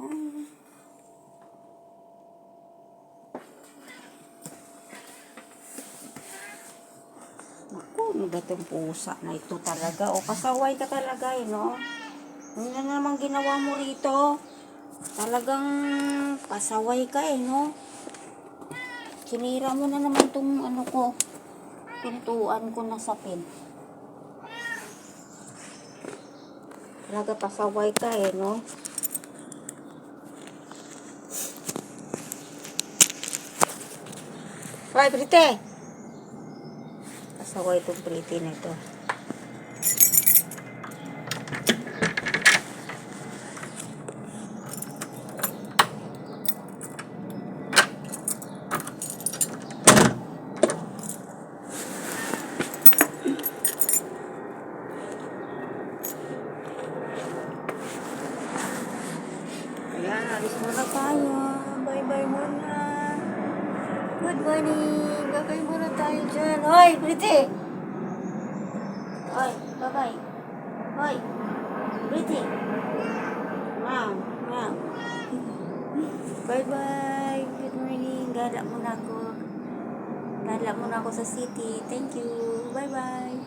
Ayan. Naku, ano ba itong pusa na ito talaga? O, pasaway ka talaga eh, no? Ano na naman ginawa mo rito? Talagang pasaway ka eh, no? Sinira mo na naman itong ano ko. Pintuan ko na sapin. Talaga pasaway ka eh, no? Hoy, Brite! Pasaway itong Brite na ito. Ayan, alis muna tayo. Bye-bye muna. Good morning. Bye-bye muna tayo dyan. Hoy, Brite! Hoy, bye-bye. Hoy, Brite! Ma'am, ma'am. Bye-bye. Good morning. Gala muna ako. Gala muna ako sa city. Thank you. Bye-bye.